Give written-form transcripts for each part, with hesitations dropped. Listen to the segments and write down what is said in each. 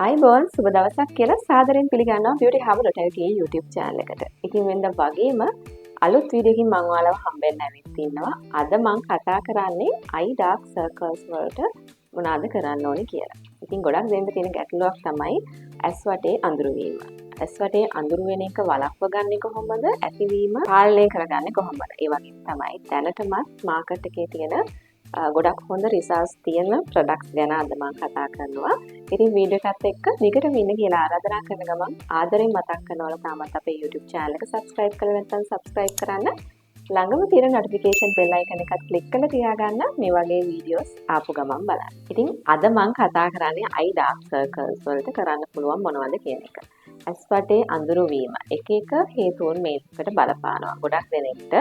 අයිබෝන් සුබ දවසක් කියලා සාදරයෙන් පිළිගන්නවා Beauty Hub.lk YouTube channel එකට. ඉතින් වෙනද වගේම අලුත් වීඩියෝකින් මම ඔයාලව හම්බෙන්න ඇවිත් ඉන්නවා. අද මම කතා කරන්නේ eye dark circles වලට මොනවද කරන්න ඕනේ කියලා. ඉතින් ගොඩක් දෙන්න තියෙන ගැටලුවක් තමයි ඇස් වටේ අඳුරු වීම. ඇස් වටේ අඳුරු වෙන එක වළක්ව ගන්න කොහොමද? ඇතිවීම පාලනය කරගන්නේ කොහොමද? ඒ වගේම තමයි දැනටමත් මාකට් එකේ තියෙන ගොඩක් හොඳ රිසල්ට්ස් තියෙන ප්‍රොඩක්ට්ස් ගැන අද මම කතා කරනවා. ඉතින් වීඩියෝ එකත් එක්ක දිගටම ඉන්න කියලා ආරාධනා කරන ගමන් ආදරෙන් මතක් කරනවා තාමත් අපේ YouTube channel එක subscribe කරලා නැත්නම් subscribe කරන්න. ළඟම තියෙන notification bell icon එකත් click කරලා තියාගන්න මේ වගේ වීඩියෝස් ආපු ගමන් බලන්න. ඉතින් අද මම කතා කරන්නේ eye dark circles වලට කරන්න පුළුවන් මොනවද කියන එක. ඇස් වටේ අඳුරු වීම එක එක හේතුන් මේකට බලපානවා. ගොඩක් දෙනෙක්ට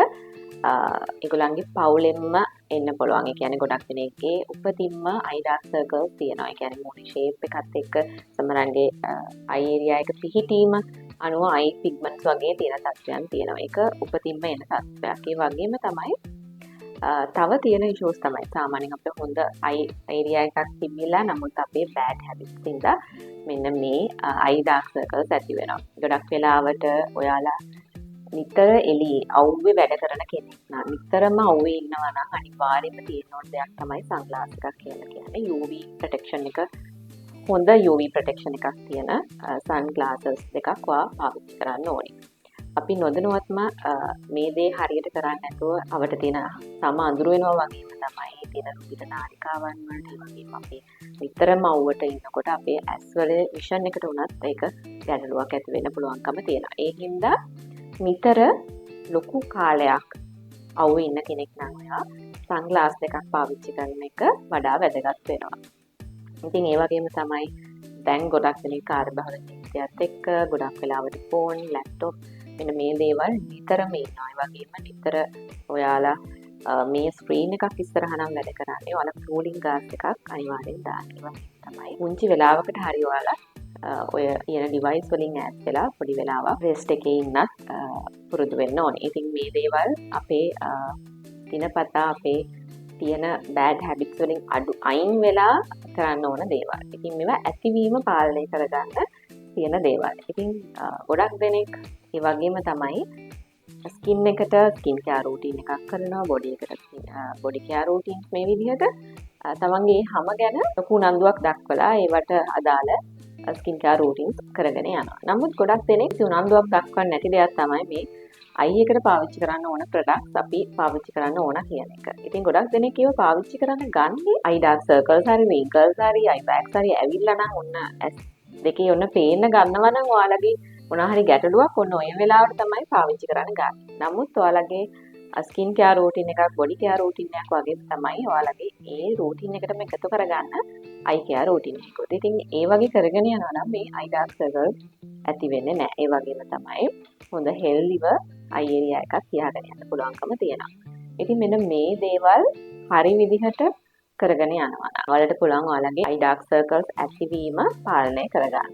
ඒගොල්ලන්ගේ පවුලෙන්ම එන්න පුළුවන්. ඒ කියන්නේ ගොඩක් දෙනෙක්ගේ උපතින්ම eye dark circles තියෙනවා. ඒ කියන්නේ මොනේ shape එකත් එක්ක සමහරන්ගේ eye area එක පිහිටීම අනුව eye pigments වගේ තියෙන තත්ත්වයන් තියෙනවා. ඒක උපතින්ම එන තත්ත්වයක්. ඒ වගේම තමයි තව තියෙන issues තමයි සාමාන්‍යයෙන් අපිට හොඳ eye area එකක් තිබිලා නමුත් අපේ bad habits තින්දා මෙන්න මේ eye dark circles ඇති වෙනවා. ගොඩක් වෙලාවට ඔයාලා නිතර එළියේ අවුවේ වැඩ කරන කෙනෙක් නම් නිතරම අවුවේ ඉන්නවා නම් අනිවාර්යයෙන්ම තියෙන ඕන දෙයක් තමයි සන්ග්ලාස් එකක් කියලා කියන්නේ UV protection එක හොඳ UV protection එකක් තියෙන sunglasses දෙකක් පාවිච්චි කරන්න ඕනේ. අපි නොදැනුවත්ම මේ දේ හරියට කරන්නේ නැතුව අපිට තියෙන සම අඳුර වෙනවා වගේම තමයි තියෙන රුධිර නාලිකාවන් වලට වගේම අපි නිතරම අවුවට ඉන්නකොට අපේ ඇස් වල විෂන් එකට උනත් ඒක ගැටලුවක් ඇති වෙන්න පුළුවන්කම තියෙනවා. ඒ හින්දා නිතර ලොකු කාලයක් අවුවේ ඉන්න කෙනෙක් නම් ඔයා සන්ග්ලාස් දෙකක් පාවිච්චි කරන එක වඩා වැදගත් වෙනවා. ඉතින් ඒ වගේම තමයි දැන් ගොඩක් දෙනෙක් කාර්යබහුල ජීවිතයත් එක්ක ගොඩක් වෙලාවට ෆෝන්, ලැප්ටොප් මෙන්න මේ දේවල් නිතරම ඉන්නවා. ඒ වගේම නිතර ඔයාලා මේ ස්ක්‍රීන් එකක් ඉස්සරහා නම් වැඩ කරන්නේ ඔයාලා කූලින් ග්ලාස් එකක් අනිවාර්යෙන් දාන්න. ඒ වගේම තමයි පුංචි වෙලාවකට හරි ඔයාලා ඔය කියන ඩිවයිස් වලින් ඈත් වෙලා පොඩි වෙලාවක් රෙස්ට් එකේ ඉන්නත් පුරුදු වෙන්න ඕනේ. ඉතින් මේ දේවල් අපේ දිනපතා අපේ තියෙන බෑඩ් හැබිට්ස් වලින් අයින් වෙලා කරන්න ඕන දේවල්. ඉතින් මේවා ඇතිවීම පාලනය කරගන්න තියෙන දේවල්. ඉතින් ගොඩක් දෙනෙක් ඒ වගේම තමයි ස්කින් එකට ස්කින් කෙයාර් රූටින් එකක් කරනවා, බොඩි එකට බොඩි කෙයාර් රූටින්ස් මේ විදිහට තමන්ගේ හැම ගැන ලොකු උනන්දුවක් දක්වලා ඒවට අදාළ ස්කින් කෙයාර් රූටින්ස් කරගෙන යනවා. නමුත් ගොඩක් දෙනෙක් උනන්දුවක් දක්වන්නේ නැති දෙයක් තමයි මේ eye එකට පාවිච්චි කරන්න ඕන ප්‍රොඩක්ට්ස් අපි පාවිච්චි කරන්න ඕන කියන එක. ඉතින් ගොඩක් දෙනෙක් ඒව පාවිච්චි කරන්න ගන්නේ eye dark circles හරි wrinkles හරි eye bags හරි ඇවිල්ලා නම් ඔන්න ඇස් දෙකේ ඔන්න පේන්න ගන්නවා නම් ඔයාලගේ මොනවා හරි ගැටලුවක් ඔන්න ඔය වෙලාවට තමයි පාවිච්චි කරන්න ගන්න. නමුත් ඔයාලගේ ස්කින් කෙයාර් රූටින් එකක් බොඩි කෙයාර් රූටින් එකක් වගේ තමයි ඔයාලගේ ඒ රූටින් එකටම එකතු කරගන්න eye කෙයාර් රූටින් එකක්. ඉතින් ඒ වගේ කරගෙන යනවා නම් මේ eye dark circles ඇති වෙන්නේ නැහැ. ඒ වගේම තමයි හොඳ හෙල්දිව eye area එකක් තියාගෙන යන්න පුළුවන්කම තියෙනවා. ඉතින් මෙන්න මේ දේවල් හරි විදිහට කරගෙන යනවා නම් ඔයාලට පුළුවන් ඔයාලගේ eye dark circles ඇතිවීම පාලනය කරගන්න.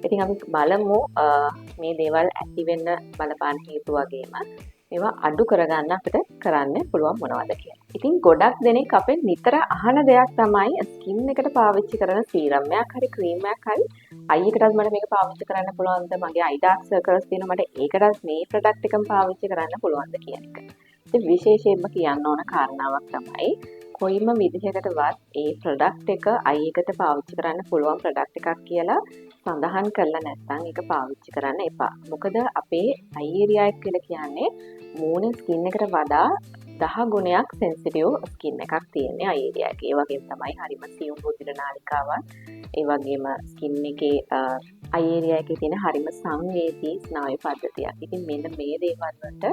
ඉතින් අපි බලමු මේ දේවල් ඇති වෙන්න බලපාන හේතු වගේම මේවා අඩු කරගන්න අපිට කරන්න පුළුවන් මොනවද කියලා. ඉතින් ගොඩක් දෙනෙක් අපෙන් නිතර අහන දෙයක් තමයි ස්කින් එකට පාවිච්චි කරන සීරම් එකක් හරි ක්‍රීම් එකක් හරි eye එකටත් මට මේක පාවිච්චි කරන්න පුළුවන්ද? මගේ eye dark circles තියෙනවා මට ඒකටත් මේ ප්‍රොඩක්ට් එකම පාවිච්චි කරන්න පුළුවන්ද කියන එක. ඉතින් විශේෂයෙන්ම කියන්න ඕන කාරණාවක් තමයි කොයිම විදිහකටවත් ඒ ප්‍රොඩක්ට් එක eye එකට පාවිච්චි කරන්න පුළුවන් ප්‍රොඩක්ට් එකක් කියලා සඳහන් කරලා නැත්නම් ඒක පාවිච්චි කරන්න එපා. මොකද අපේ eye area එක කියලා කියන්නේ මූණේ ස්කින් එකට වඩා 10 ගුණයක් සෙන්සිටිව් ස්කින් එකක් තියෙන්නේ eye area එකේ. ඒ වගේම තමයි හරිම සියුම් රුධිර නාලිකාවන්. ඒ වගේම ස්කින් එකේ eye area එකේ තියෙන හරිම සංවේදී ස්නායු පද්ධතියක්. ඉතින් මෙන්න මේ දේවල් වලට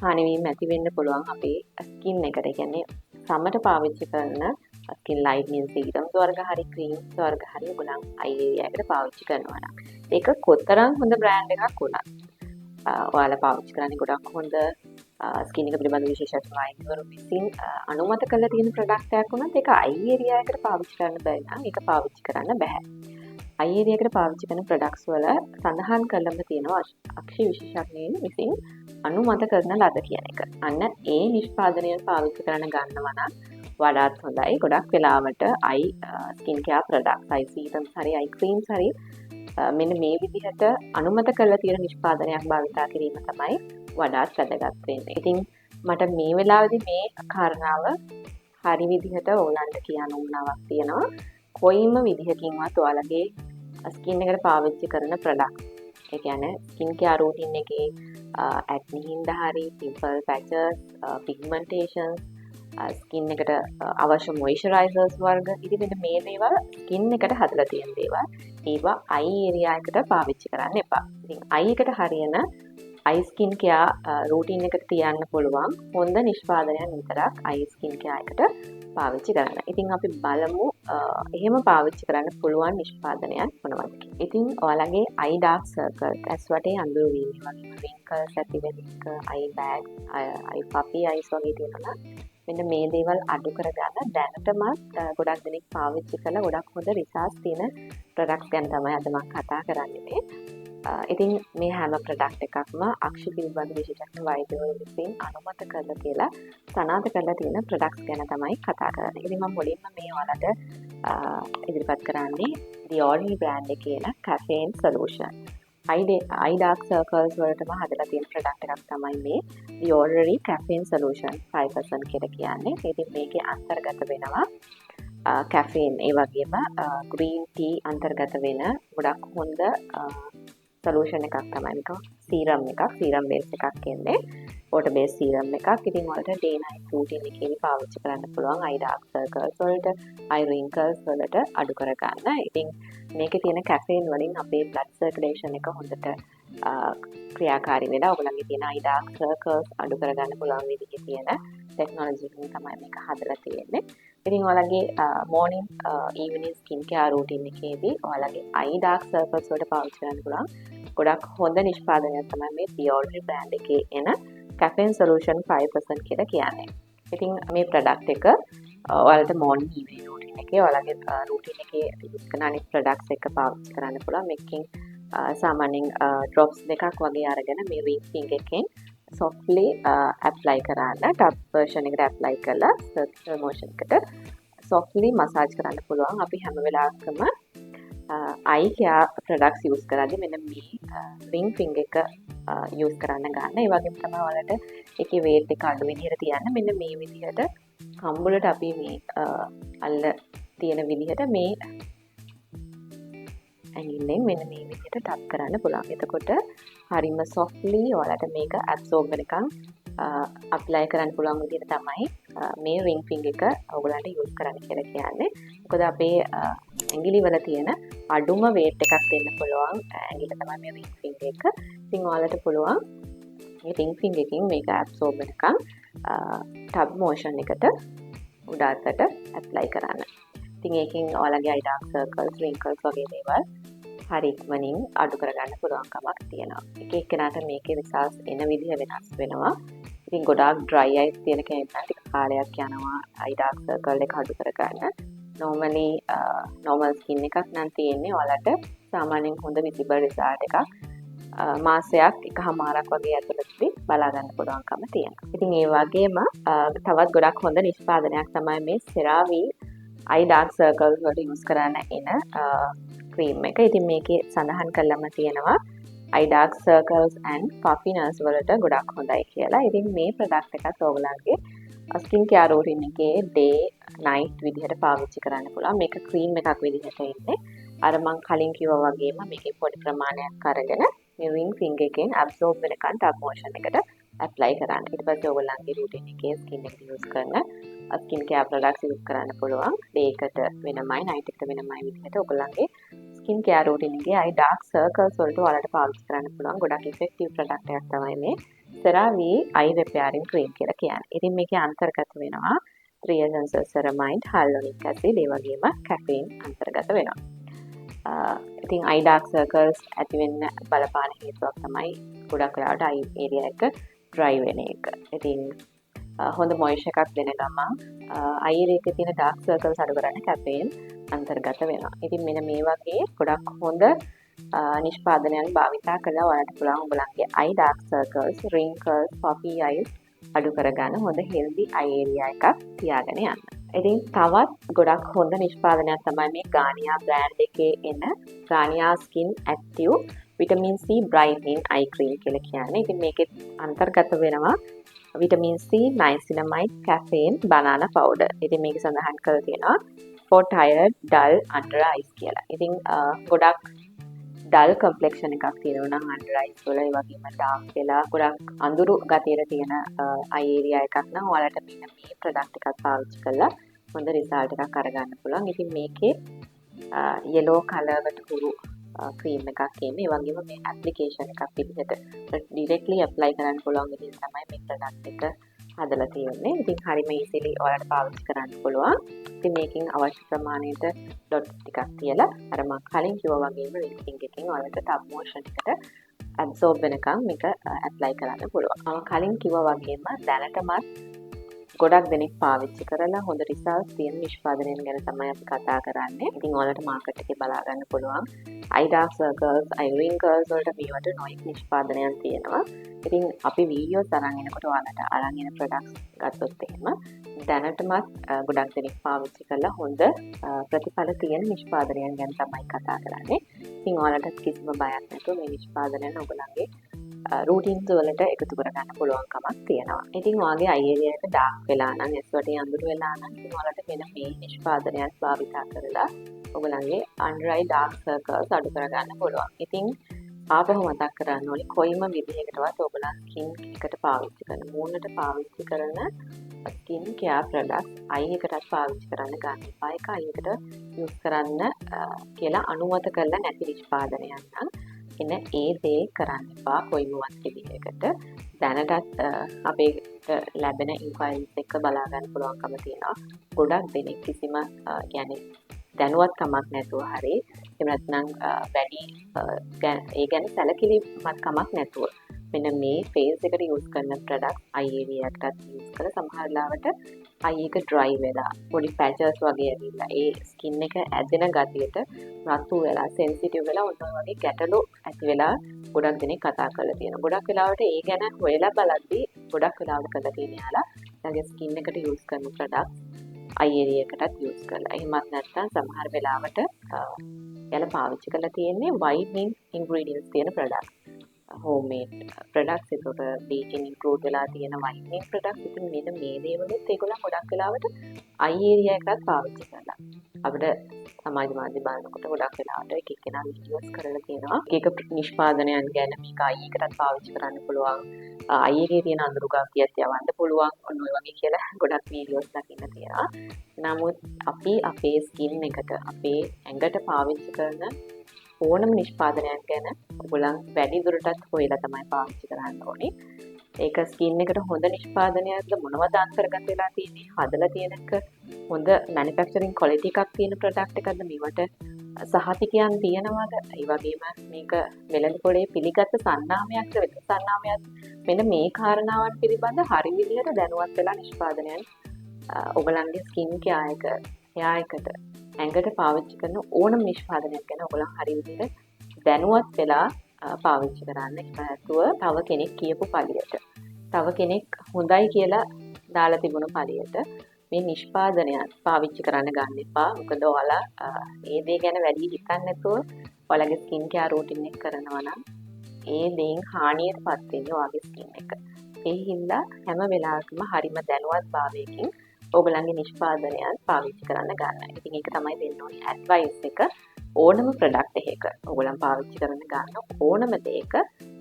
හානි වීම ඇති වෙන්න පුළුවන් අපේ ස්කින් එකට. ඒ කියන්නේ සමට පාවිච්චි කරන ස්කින් ලයිට්නින් සීරම්ස් වර්ග හරි ක්‍රීම්ස් වර්ග හරි ඔයගොල්ලන් eye area එකට පාවිච්චි කරනවා නම් ඒක කොතරම් හොඳ බ්‍රෑන්ඩ් එකක් වුණත් ඔයාලා පාවිච්චි කරන්නේ ගොඩක් හොඳ ස්කින් එක පිළිබඳ විශේෂඥ වෛද්‍යවරු විසින් අනුමත කරලා තියෙන ප්‍රොඩක්ට් එකක් වුණත් ඒක eye area එකට පාවිච්චි කරන්න බැරි නම් ඒක පාවිච්චි කරන්න බෑ. eye area එකට පාවිච්චි කරන ප්‍රොඩක්ට්ස් වල සඳහන් කරලම තියෙනවා අක්ෂි විශේෂඥයින් විසින් අනුමත කරන ලද කියන එක. අන්න ඒ නිෂ්පාදනය පාවිච්චි කරන්න ගන්නවා නම් වඩාත් හොඳයි. ගොඩක් වෙලාවට eye skin care products, eye serums හරි eye creams හරි මෙන්න මේ විදිහට අනුමත කරලා තියෙන නිෂ්පාදනයක් භාවිතා කිරීම තමයි වඩාත් වැදගත් වෙන්නේ. ඉතින් මට මේ වෙලාවේදී මේ කාරණාව හරි විදිහට ඕගලන්ට කියන්න උවමනාවක් තියෙනවා. කොයිම විදිහකින්වත් ඔයාලගේ ස්කින් එකට පාවිච්චි කරන ප්‍රොඩක්ට්, ඒ කියන්නේ ස්කින් කෙයාර් රූටින් එකේ ඇක්නි හින්දා හරි පිම්පල් පැචස්, පිග්මන්ටේෂන්ස්, ස්කින් එකට අවශ්‍ය මොයිස්චරයිසර්ස් වර්ග, ඉතින් මෙන්න මේ දේවල් ස්කින් එකට හදලා තියෙන දේවල්. ඒවා අයි ඒරියා එකට පාවිච්චි කරන්න එපා. ඉතින් අයි එකට හරියන අයි ස්කින් කෙයාර් රූටින් එකට තියන්න පුළුවන් හොඳ නිෂ්පාදනයක් විතරක් අයි ස්කින් කෙයාර් එකට පාවිච්චි කරන්න. ඉතින් අපි බලමු එහෙම පාවිච්චි කරන්න පුළුවන් නිෂ්පාදනයක් මොනවද කියලා. ඉතින් ඔයාලගේ අයි ඩාර්ක් සර්කල්ස්, ඇස් වටේ අඳුරු වීම වගේ රින්කල්ස් ඇති වෙන එක, අයි බෑග්, අයි පපි අයිස් වගේ තියෙනවා. මෙන්න මේ දේවල් අඩු කරගන්න දැනටමත් ගොඩක් දෙනෙක් පාවිච්චි කරලා ගොඩක් හොඳ රිසල්ට්ස් තියෙන ප්‍රොඩක්ට්ස් ගැන තමයි අද මම කතා කරන්නේ. ඉතින් මේ හැම ප්‍රොඩක්ට් එකක්ම අක්ෂි පිළිබඳ විශේෂඥ වෛද්‍යවරු විසින් අනුමත කරලා කියලා සනාථ කරලා තියෙන ප්‍රොඩක්ට්ස් ගැන තමයි කතා කරන්නේ. ඉතින් මම මුලින්ම මේ ඔයාලට ඉදිරිපත් කරන්නේ The Ordinary brand එකේ තියෙන caffeine solution. eye dark circles වලටම හදලා තියෙන ප්‍රොඩක්ට් එකක් තමයි මේ The Ordinary caffeine solution 5% කියලා කියන්නේ. ඉතින් මේකේ අන්තර්ගත වෙනවා caffeine, ඒ වගේම green tea අන්තර්ගත වෙන ගොඩක් හොඳ සොලියුෂන් එකක් තමයි මේක. සීරම් බේස් එකක් කියන්නේ water based සීරම් එකක්. ඉතින් ඔයාලට day night routine එකේදී පාවිච්චි කරන්න පුළුවන් eye dark circles වලට, eye wrinkles වලට අඩු කරගන්න. ඉතින් මේකේ තියෙන caffeine වලින් අපේ blood circulation එක හොඳට ක්‍රියාකාරී වෙලා ඔයගොල්ලන්ගේ තියෙන eye dark circles අඩු කරගන්න පුළුවන් විදිහේ තියෙන ටෙක්නොලොජි එකකින් තමයි මේක හදලා තියෙන්නේ. ඉතින් ඔයාලගේ morning evening skin care routine එකේදී ඔයාලගේ eye dark circles වලට පාවිච්චි කරන්න පුළුවන් ගොඩක් හොඳ නිෂ්පාදනයක් තමයි මේ The Ordinary brand එකේ එන caffeine solution 5% කියලා කියන්නේ. ඉතින් මේ product එක ඔයාලට morning evening routine එකේ ඔයාලගේ routine එකේ use කරන අනිත් products එක පාවිච්චි කරන්න පුළුවන්. මේකෙන් සාමාන්‍යයෙන් drops දෙකක් වගේ අරගෙන මේ ring finger එකෙන් softly apply කරන්න, tub version එකට apply කරලා circular motion එකට softly massage කරන්න පුළුවන්. අපි හැම වෙලාවකම eye care products use කරද්දී මෙන්න මේ ring finger එක use කරන්න ගන්න. ඒ වගේම තමයි ඔයාලට ඒකේ weight එක අඩු විදිහට තියන්න. මෙන්න මේ විදිහට කම්බුලට අපි මේ අල්ල තියෙන විදිහට මේ ඇඟිල්ලෙන් මෙන්න මේ විදිහට ටක් කරන්න පුළුවන්. එතකොට හරිම softly ඔයාලට මේක absorb වෙනකන් apply කරන්න පුළුවන් විදිහට තමයි මේ ring finger එක ඔයගලන්ට use කරන්න කියලා කියන්නේ. මොකද අපේ ඇඟිලි වල තියෙන අඩුම weight එකක් දෙන්න පුළුවන් ඇඟිල්ල තමයි මේ ring finger එක. ඉතින් ඔයාලට පුළුවන් මේ ring finger එකකින් මේක absorb වෙනකන් tub motion එකට උඩ අතට apply කරන්න. ඉතින් ඒකෙන් ඔයාලගේ eye dark circles, wrinkles වගේ දේවල් හරි ඉක්මනින් අඩු කරගන්න පුළුවන්කමක් තියෙනවා. එක එක්කෙනාට මේකේ results එන විදිහ වෙනස් වෙනවා. ඉතින් ගොඩාක් dry eyes තියෙන කෙනෙක්ට ටික කාලයක් යනවා eye dark circle එක අඩු කරගන්න. normally normal skin එකක් නම් තියෙන්නේ ඔයාලට සාමාන්‍යයෙන් හොඳ visible result එකක් මාසයක් එකහමාරක් වගේ ඇතුළතදී බලා ගන්න පුළුවන්කම තියෙනවා. ඉතින් ඒ වගේම තවත් ගොඩක් හොඳ නිෂ්පාදනයක් තමයි මේ CeraVe eye dark circles වලට use කරන්න එන cream එක. ඉතින් මේකේ සඳහන් කරලම තියෙනවා eye dark circles and puffiness වලට ගොඩක් හොඳයි කියලා. ඉතින් මේ product එකත් ඔයගලන්ගේ skin care routine එකේ day night විදිහට පාවිච්චි කරන්න පුළුවන්. මේක cream එකක් විදිහට ඉන්නේ. අර මං කලින් කිව්වා වගේම මේකේ පොඩි ප්‍රමාණයක් අරගෙන මේ ring finger එකෙන් absorb වෙනකන් tub motion එකට apply කරන්න. ඊට පස්සේ ඔයගලන්ගේ routine එකේ skin එකට use කරන skin care products use කරන්න පුළුවන්. day එකට වෙනමයි night එකට වෙනමයි විදිහට ඔයගලන්ගේ skin care routine එකේ eye dark circles වලට ඔයාලට පාවිච්චි කරන්න පුළුවන් ගොඩක් effective product එකක් තමයි මේ CeraVe eye repairing cream කියලා කියන්නේ. ඉතින් මේකේ අන්තර්ගත වෙනවා triazole-ceramide, hyaluronic acid, ඒ වගේම caffeine අන්තර්ගත වෙනවා. ඉතින් eye dark circles ඇති වෙන්න බලපාන හේතුවක් තමයි ගොඩක් වෙලාවට eye area එක dry වෙන එක. ඉතින් හොඳ මොයිස්චර් එකක් දෙන ගමන් eye area එකේ තියෙන dark circles අඩු කරන්න caffeine අන්තර්ගත වෙනවා. ඉතින් මෙන්න මේ වගේ ගොඩක් හොඳ නිෂ්පාදනයන් භාවිතා කළා ඔයාලට පුළුවන් ඔයගලන්ගේ eye dark circles, wrinkles, puffy eyes අඩු කරගන්න හොඳ healthy eye area එකක් තියාගෙන යන්න. ඉතින් තවත් ගොඩක් හොඳ නිෂ්පාදනයක් තමයි මේ ගානියා බ්‍රෑන්ඩ් එකේ එන ගානියා ස්කින් ඇක්ටිව් විටමින් C බ්‍රයිටනින් අයි ක්‍රීම් කියලා කියන්නේ. ඉතින් මේකේ අන්තර්ගත වෙනවා vitamin C, niacinamide, caffeine, banana powder. ඉතින් මේක සඳහන් කරලා තියෙනවා for tired, dull, under eyes කියලා. ඉතින් ගොඩක් ඩල් කම්ප්ලෙක්ෂන් එකක් තියෙනවා නම් අන්ඩර් අයිස් වල ඒ වගේම ඩාර්ක් වෙලා ගොඩක් අඳුරු ගතියට තියෙන අයි ඒරියා එකක් නම් ඔයාලට මෙන්න මේ ප්‍රොඩක්ට් එකක් පාවිච්චි කරලා හොඳ රිසල්ට් එකක් අරගන්න පුළුවන්. ඉතින් මේකේ yellow කලර්වට හුරු ක්‍රීම් එකක් එන්නේ. ඒ වගේම මේ ඇප්ලිකේෂන් එකක් විදිහට ඩිරෙක්ට්ලි ඇප්ලයි කරන්න පුළුවන් විදිහට තමයි මේ ප්‍රොඩක්ට් එක හදලා තියෙන්නේ. ඉතින් හරිම ඊසිලි ඔයාලට පාවිච්චි කරන්න පුළුවන්. ඉතින් මේකෙන් අවශ්‍ය ප්‍රමාණයට ඩොට්ස් ටිකක් තියලා අර මම කලින් කිව්වා වගේම රින්සිං එකෙන් ඔයාලට ටබ් මෝෂන් එකට ඇබ්සෝබ් වෙනකම් මේක ඇප්ලයි කරන්න පුළුවන්. මම කලින් කිව්වා වගේම දැනටමත් ගොඩක් දෙනෙක් පාවිච්චි කරලා හොඳ රිසල්ට්ස් තියෙන නිෂ්පාදනයන් ගැන තමයි අපි කතා කරන්නේ. ඉතින් ඔයාලට මාකට් එකේ බලා ගන්න පුළුවන්. eye dark circles, eye wrinkles වලට මේවට නොයෙක් නිෂ්පාදනයන් තියෙනවා. ඉතින් අපි වීඩියෝස් අරන් එනකොට ඔයාලට අරන් එන ප්‍රොඩක්ට්ස් ගත්තොත් එහෙම දැනටමත් ගොඩක් දෙනෙක් පාවිච්චි කරලා හොඳ ප්‍රතිඵල තියෙන නිෂ්පාදනයන් ගැන තමයි කතා කරන්නේ. ඉතින් ඔයාලට කිසිම බයක් නැතුව මේ නිෂ්පාදනයන් ඔයගලගේ රූටින්ස් වලට එකතු කරගන්න පුළුවන්කමක් තියෙනවා. ඉතින් ඔයාගේ අයි ඒරියා එක ඩාර්ක් වෙලා නම් ඇස් වටේ අඳුර වෙලා නම් ඉතින් ඔයාලට මෙන්න මේ නිෂ්පාදනයන් භාවිතා කරලා ඔයගලගේ under eye dark circles අඩු කරගන්න පුළුවන්. ඉතින් ආපහු මතක් කරන්න ඕනේ කොයිම විදිහකටවත් ඔයගලා ස්කින් එකට පාවිච්චි කරන මූණට පාවිච්චි කරන ස්කින් කෙයාර් ප්‍රොඩක්ට්ස් අයි එකටත් පාවිච්චි කරන්න ගන්න එපා. ඒක අයි එකට යූස් කරන්න කියලා අනුමත කරලා නැති නිෂ්පාදනයක් නම් එන ඒ දේ කරන්න එපා කොයිමවත් විදිහකට. දැනටත් අපේට ලැබෙන ඉන්ක්වයරිස් එක බලා ගන්න පුළුවන්කම තියෙනවා. ගොඩක් දෙනෙක් කිසිම يعني දැනුවත්කමක් නැතුව හරි එහෙම නැත්නම් වැඩි ඒ ගැන සැලකිලිමත්කමක් නැතුව මෙන්න මේ ෆේස් එකට යූස් කරන ප්‍රොඩක්ට් අයි ඒරියා එකටත් යූස් කරලා සමහර ලාවට අයි එක ඩ්‍රයි වෙලා පොඩි පැචස් වගේ ඇවිල්ලා ඒ ස්කින් එක ඇදෙන ගතියට රතු වෙලා සෙන්සිටිව් වෙලා ඔන්න ඔය වගේ ගැටලු ඇති වෙලා ගොඩක් දෙනෙක් කතා කරලා තියෙනවා. ගොඩක් වෙලාවට ඒ ගැන හොයලා බලද්දී ගොඩක් වෙලාවට කරලා තියෙන යාලා යාගේ ස්කින් එකට යූස් කරන ප්‍රොඩක්ට් අයි ඒරියා එකටත් යූස් කරලා. එහෙමත් නැත්නම් සමහර වෙලාවට යාලා පාවිච්චි කරලා තියෙන්නේ whitening ingredients තියෙන ප්‍රොඩක්ට්. homemade products ඒකට bleaching include වෙලා තියෙන whitening products. ඉතින් මෙන්න මේ දේවලුත් ඒගොල්ලන් ගොඩක් වෙලාවට අයි ඒරියා එකත් පාවිච්චි කරලා. අපිට සමාජ මාධ්‍ය බලනකොට ගොඩක් වෙලාවට එක එක්කෙනා වීඩියෝස් කරලා තියෙනවා. එක නිෂ්පාදනයන් ගැන මේක අයි එකටත් පාවිච්චි කරන්න පුළුවන්. අයි එකේ තියෙන අඳුරු ගතියත් යවන්න පුළුවන්. ඔන්න ඔය වගේ කියලා ගොඩක් වීඩියෝස් දකින්න තියෙනවා. නමුත් අපි අපේ ස්කින් එකට අපේ ඇඟට පාවිච්චි කරන ඕනම නිෂ්පාදනයක් ගැන ඔයගොල්ලන් වැඩි දුරටත් හොයලා තමයි පාවිච්චි කරන්න ඕනේ. ඒක ස්කින් එකට හොඳ නිෂ්පාදනයක්ද මොනවද අන්තර්ගත වෙලා තියෙන්නේ? හදලා තියෙන එක හොඳ මැනුෆැක්චරින් ක්වොලිටි එකක් තියෙන ප්‍රොඩක්ට් එකක්ද? මේවට සහතිකයන් තියෙනවද? ඒ වගේම මේක වෙළඳ පොලේ පිළිගත් සන්නාමයක්ද වෙනද සන්නාමයක්ද? මෙන්න මේ කාරණාවන් පිළිබඳ හරි විදිහට දැනුවත් වෙලා නිෂ්පාදනයන් ඔයගලන්ගේ ස්කින් කෙයාර් එකට ඇඟට පාවිච්චි කරන ඕනම නිෂ්පාදනයක් ගැන ඔයගොල්ලන් හරි විදිහට දැනුවත් වෙලා පාවිච්චි කරන්න. නැතුව තව කෙනෙක් කියපු පළියට තව කෙනෙක් හොඳයි කියලා දාලා තිබුණු පළියට මේ නිෂ්පාදනයන් පාවිච්චි කරන්න ගන්න එපා. මොකද ඔයාලා ඒ දේ ගැන වැඩි හිතන්නේ නැතුව ඔයාලගේ ස්කින් කෙයාර් රූටින් එක කරනවා නම් ඒ දේෙන් හානියටපත් වෙන්නේ ඔයාගේ ස්කින් එක. ඒ හින්දා හැම වෙලාවකම හරිම දැනුවත් භාවයකින් ඔයගලන්ගේ නිෂ්පාදනයන් පාවිච්චි කරන්න ගන්න. ඉතින් ඒක තමයි දෙන්න ඕනේ ඇඩ්වයිස් එක. ඕනම ප්‍රොඩක්ට් එකක ඔයගලන් පාවිච්චි කරන්න ගන්න ඕනම දෙයක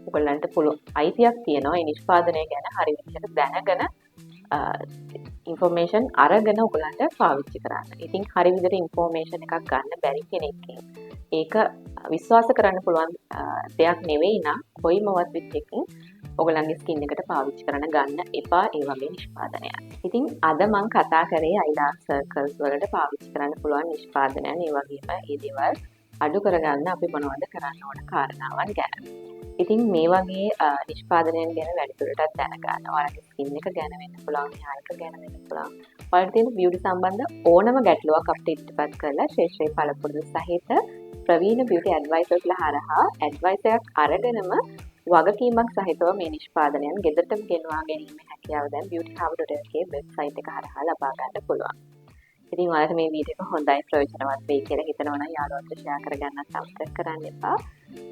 ඔයගලන්ට පුළුවන් අයිතියක් තියෙනවා මේ නිෂ්පාදනය ගැන හරි විදිහට දැනගෙන ඉන්ෆර්මේෂන් අරගෙන ඔයගලන්ට පාවිච්චි කරන්න. ඉතින් හරි විදිහට ඉන්ෆර්මේෂන් එකක් ගන්න බැරි කෙනෙක්ගෙන් ඒක විශ්වාස කරන්න පුළුවන් දෙයක් නෙවෙයි නම් කොයිමවත් විදිහකින් ඔයගලන්ගේ ස්කින් එකට පාවිච්චි කරන්න ගන්න එපා ඒ වගේ නිෂ්පාදනයක්. ඉතින් අද මම කතා කරේ eye dark circles වලට පාවිච්චි කරන්න පුළුවන් නිෂ්පාදනයන් ඒ වගේම මේ දේවල් අඩු කරගන්න අපි මොනවද කරන්න ඕන කාරණාවන් ගැන. ඉතින් මේ වගේ නිෂ්පාදනයන් ගැන වැඩිදුරටත් දැනගන්න ඔයාලගේ ස්කින් එක ගැන වෙන්න පුළුවන්, hair එක ගැන වෙන්න පුළුවන්. ඔයාලට තියෙන beauty සම්බන්ධ ඕනම ගැටලුවක් අපිට ඉදිරිපත් කරලා ශ්‍රේෂ්ඨ පළපුරුදු සහිත ප්‍රවීණ beauty advisors ලා හරහා ඇඩ්වයිස් එකක් අරගෙනම වගකීමක් සහිතව මේ නිෂ්පාදනයන් ගෙදරටම ගෙනවා ගැනීමේ හැකියාව දැන් beautyhub.lk වෙබ්සයිට් එක හරහා ලබා ගන්න පුළුවන්. ඉතින් ඔයාලට මේ වීඩියෝ එක හොඳයි ප්‍රයෝජනවත් වෙයි කියලා හිතනවා නම් යාළුවන්ට ෂෙයා කරගන්නත් අමතක කරන්න එපා.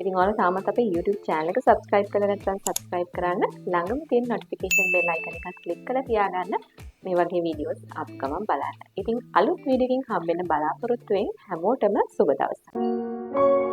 ඉතින් ඔයාලා තාමත් අපේ YouTube channel එක subscribe කරලා නැත්නම් subscribe කරන්න. ළඟම තියෙන notification bell icon එකත් click කරලා තියාගන්න. මේ වගේ වීඩියෝස් අප්කමන් බලන්න. ඉතින් අලුත් වීඩියෝ එකකින් හම්බෙන්න බලාපොරොත්තු වෙමින් හැමෝටම සුබ දවසක්.